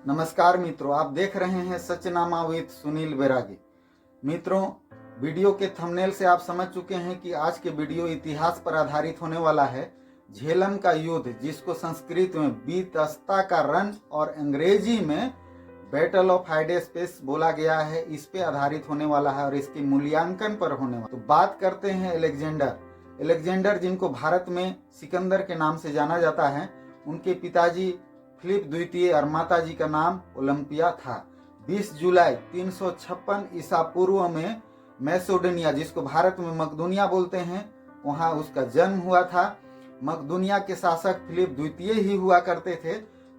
नमस्कार मित्रों, आप देख रहे हैं सचनामा विद सुनील बैरागी। मित्रों, वीडियो के थंबनेल से आप समझ चुके हैं कि आज के वीडियो इतिहास पर आधारित होने वाला है। झेलम का युद्ध, जिसको संस्कृत में बीतस्ता का रण और अंग्रेजी में बैटल ऑफ हाइडेस्पेस बोला गया है, इस पे आधारित होने वाला है और इसके मूल्यांकन पर होने वाला। तो बात करते हैं एलेक्जेंडर, जिनको भारत में सिकंदर के नाम से जाना जाता है। उनके पिताजी फिलिप द्वितीय और माता जी का नाम ओलंपिया था। 20 जुलाई 356 ईसा पूर्व में मैसेडोनिया, जिसको भारत में मकदूनिया बोलते हैं, वहां उसका जन्म हुआ था। मकदूनिया के शासक फिलिप द्वितीय ही हुआ करते थे,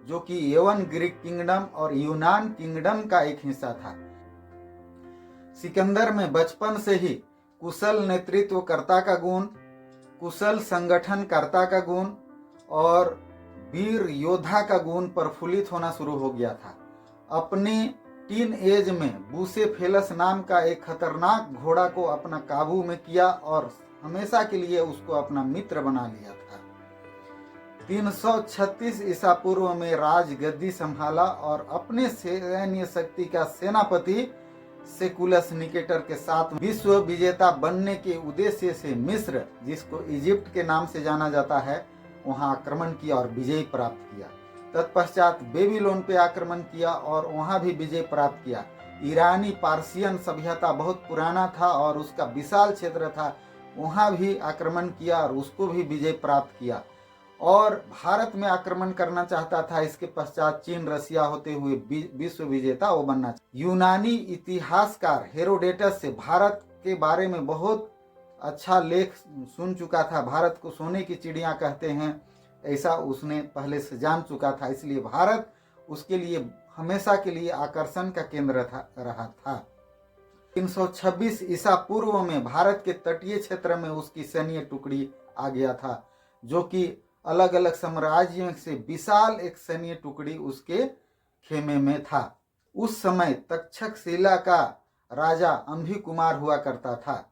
जो कि यवन ग्रीक किंगडम और यूनान किंगडम का एक हिस्सा था। सिकंदर में बचपन से ही कुशल नेतृत्वकर्ता का गुण, कुशल संगठनकर्ता का गुण और वीर योद्धा का गुण प्रफुल्लित होना शुरू हो गया था। अपने टीन एज में बुसेफेलस नाम का एक खतरनाक घोड़ा को अपना काबू में किया और हमेशा के लिए उसको अपना मित्र बना लिया था। 336 ईसा पूर्व में राजगद्दी संभाला और अपने सैन्य शक्ति का सेनापति सेकुलस निकेटर के साथ विश्व विजेता बनने के उद्देश्य से मिस्र, जिसको इजिप्ट के नाम से जाना जाता है, वहां आक्रमण किया और विजय प्राप्त किया। तत्पश्चात बेबीलोन पे आक्रमण किया और वहां भी विजय प्राप्त किया। ईरानी पार्सियन सभ्यता बहुत पुराना था और उसका विशाल क्षेत्र था, वहां भी आक्रमण किया और उसको भी विजय प्राप्त किया। और भारत में आक्रमण करना चाहता था। इसके पश्चात चीन, रसिया होते हुए विश्व विजेता वो बनना। यूनानी इतिहासकार हेरोडेटस से भारत के बारे में बहुत अच्छा लेख सुन चुका था। भारत को सोने की चिड़िया कहते हैं, ऐसा उसने पहले से जान चुका था, इसलिए भारत उसके लिए हमेशा के लिए आकर्षण का केंद्र रहा था। 326 ईसा पूर्व में भारत के तटीय क्षेत्र में उसकी सैन्य टुकड़ी आ गया था, जो कि अलग अलग साम्राज्यों से विशाल एक सैन्य टुकड़ी उसके खेमे में था। उस समय तक्षशिला का राजा अंभी कुमार हुआ करता था,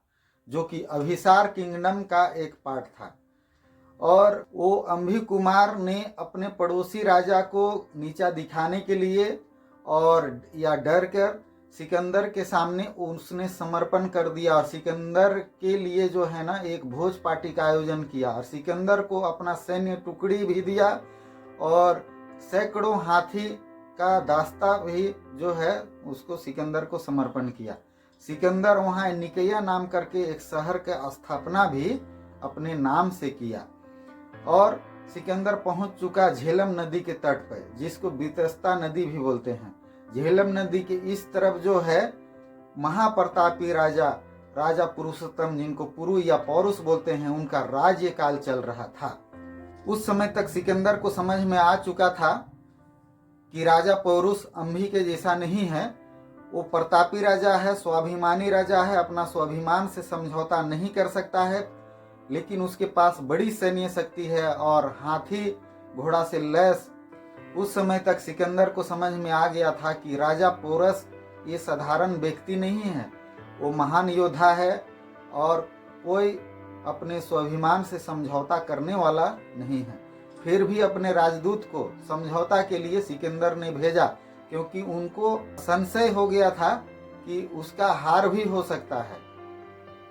जो कि अभिसार किंगडम का एक पार्ट था। और वो अंभी कुमार ने अपने पड़ोसी राजा को नीचा दिखाने के लिए और या डर कर सिकंदर के सामने उसने समर्पण कर दिया और सिकंदर के लिए जो है ना एक भोज पार्टी का आयोजन किया और सिकंदर को अपना सैन्य टुकड़ी भी दिया और सैकड़ों हाथी का दास्ता भी जो है उसको सिकंदर को समर्पण किया। सिकंदर वहां निकैया नाम करके एक शहर का स्थापना भी अपने नाम से किया और सिकंदर पहुंच चुका झेलम नदी के तट पर, जिसको बीतस्ता नदी भी बोलते हैं। झेलम नदी के इस तरफ जो है महाप्रतापी राजा पुरुषोत्तम, जिनको पुरु या पौरुष बोलते हैं, उनका राज्य काल चल रहा था। उस समय तक सिकंदर को समझ में आ चुका था कि राजा पौरुष अंभी के जैसा नहीं है। वो प्रतापी राजा है, स्वाभिमानी राजा है, अपना स्वाभिमान से समझौता नहीं कर सकता है, लेकिन उसके पास बड़ी सैन्य शक्ति है और हाथी घोड़ा से लैस। उस समय तक सिकंदर को समझ में आ गया था कि राजा पोरस ये साधारण व्यक्ति नहीं है, वो महान योद्धा है और कोई अपने स्वाभिमान से समझौता करने वाला नहीं है। फिर भी अपने राजदूत को समझौता के लिए सिकंदर ने भेजा, क्योंकि उनको संशय हो गया था कि उसका हार भी हो सकता है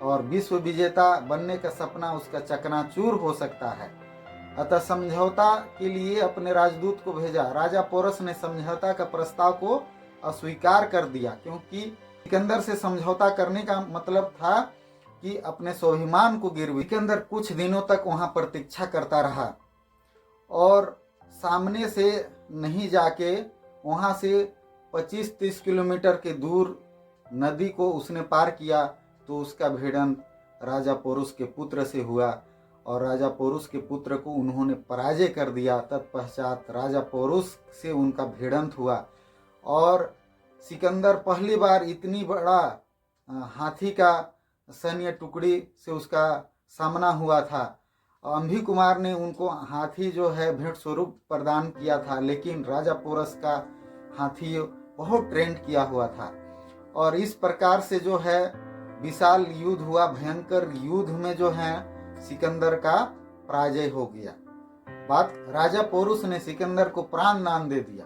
और विश्व विजेता बनने का सपना उसका चकनाचूर हो सकता है। अतः समझौता के लिए अपने राजदूत को भेजा। राजा पोरस ने समझौता का प्रस्ताव को अस्वीकार कर दिया, क्योंकि सिकंदर से समझौता करने का मतलब था कि अपने स्वाभिमान को गिरवी। सिकंदर कुछ दिनों तक वहां प्रतीक्षा करता रहा और सामने से नहीं जाके वहां से 25-30 किलोमीटर के दूर नदी को उसने पार किया, तो उसका भिड़ंत राजा पोरुष के पुत्र से हुआ और राजा पोरुष के पुत्र को उन्होंने पराजय कर दिया। तत्पश्चात राजा पोरुष से उनका भिड़ंत हुआ और सिकंदर पहली बार इतनी बड़ा हाथी का सैन्य टुकड़ी से उसका सामना हुआ था। अंभी कुमार ने उनको हाथी जो है भेंट स्वरूप प्रदान किया था, लेकिन राजा पोरस का हाथी बहुत ट्रेंड किया हुआ था और इस प्रकार से जो है विशाल युद्ध हुआ। भयंकर युद्ध में जो है सिकंदर का पराजय हो गया। राजा पोरुष ने सिकंदर को प्राण दान दे दिया।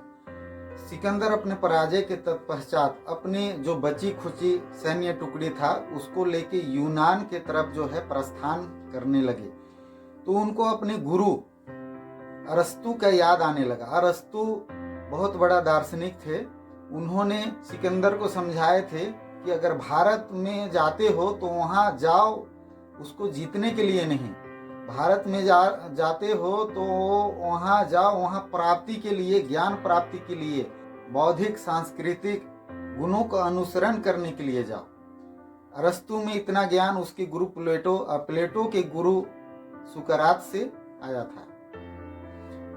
सिकंदर अपने पराजय के तत्पश्चात अपनी जो बची खुची सैन्य टुकड़ी था उसको लेके यूनान के तरफ जो है प्रस्थान करने लगे। तो उनको अपने गुरु अरस्तु का याद आने लगा। अरस्तु बहुत बड़ा दार्शनिक थे। उन्होंने सिकंदर को समझाए थे कि अगर भारत में जाते हो तो वहाँ जाओ उसको जीतने के लिए नहीं, भारत में जाते हो तो वहाँ जाओ वहाँ प्राप्ति के लिए, ज्ञान प्राप्ति के लिए, बौद्धिक सांस्कृतिक गुणों का अनुसरण करने के लिए जाओ। अरस्तु में इतना ज्ञान उसके गुरु प्लेटो के गुरु सुकरात से आया था।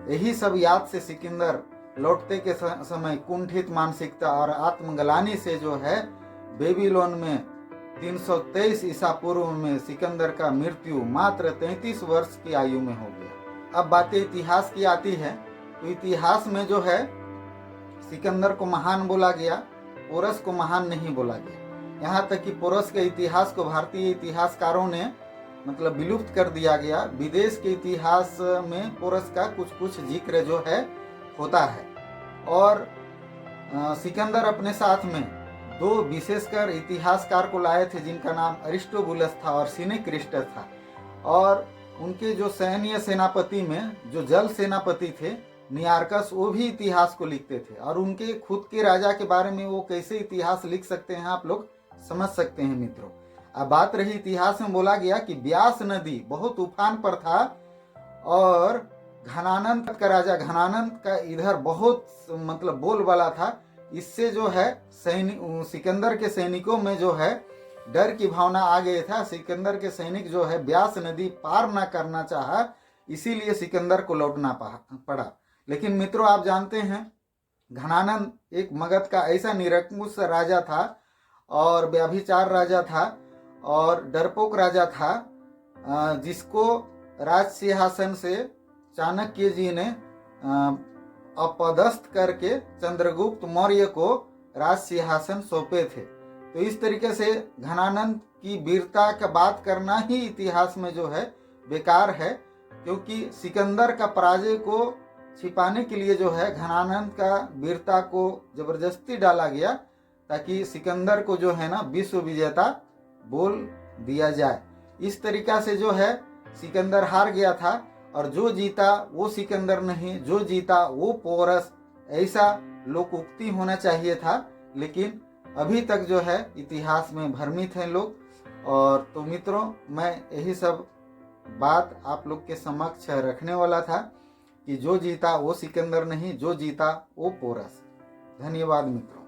यही सब याद से सिकंदर लौटते के समय कुंठित मानसिकता और आत्मग्लानि से जो है बेबीलोन में 323 ईसा पूर्व में सिकंदर का मृत्यु मात्र 33 वर्ष की आयु में हो गया। अब बातें इतिहास की आती है तो इतिहास में जो है सिकंदर को महान बोला गया, पोरस को महान नहीं बोला गया। यहाँ तक कि पोरस के इतिहास को भारतीय इतिहासकारों ने मतलब विलुप्त कर दिया गया। विदेश के इतिहास में पोरस का कुछ कुछ जिक्र जो है होता है। और सिकंदर अपने साथ में दो विशेषकर इतिहासकार को लाए थे जिनका नाम अरिस्टोबुलस था और सिनेक्रिस्टस था। और उनके जो सैन्य सेनापति में जो जल सेनापति थे नियार्कस, वो भी इतिहास को लिखते थे। और उनके खुद के राजा के बारे में वो कैसे इतिहास लिख सकते हैं आप लोग समझ सकते हैं मित्रों। अब बात रही इतिहास में बोला गया कि ब्यास नदी बहुत उफान पर था और घनानंद का राजा घनानंद का इधर बहुत मतलब बोलबाला था। इससे जो है सिकंदर के सैनिकों में जो है डर की भावना आ गई था। सिकंदर के सैनिक जो है ब्यास नदी पार ना करना चाहा, इसीलिए सिकंदर को लौटना पड़ा। लेकिन मित्रों आप जानते हैं घनानंद एक मगध का ऐसा निरंकुश राजा था और व्यभिचार राजा था और डरपोक राजा था, जिसको राज सिंहासन से चाणक्य जी ने अपदस्थ करके चंद्रगुप्त मौर्य को राज सिंहासन सौंपे थे। तो इस तरीके से घनानंद की वीरता का बात करना ही इतिहास में जो है बेकार है, क्योंकि सिकंदर का पराजय को छिपाने के लिए जो है घनानंद का वीरता को जबरदस्ती डाला गया ताकि सिकंदर को जो है ना विश्व विजेता बोल दिया जाए। इस तरीका से जो है सिकंदर हार गया था और जो जीता वो सिकंदर नहीं, जो जीता वो पोरस, ऐसा लोकोक्ति होना चाहिए था। लेकिन अभी तक जो है इतिहास में भ्रमित हैं लोग। और तो मित्रों मैं यही सब बात आप लोग के समक्ष रखने वाला था कि जो जीता वो सिकंदर नहीं, जो जीता वो पोरस। धन्यवाद मित्रों।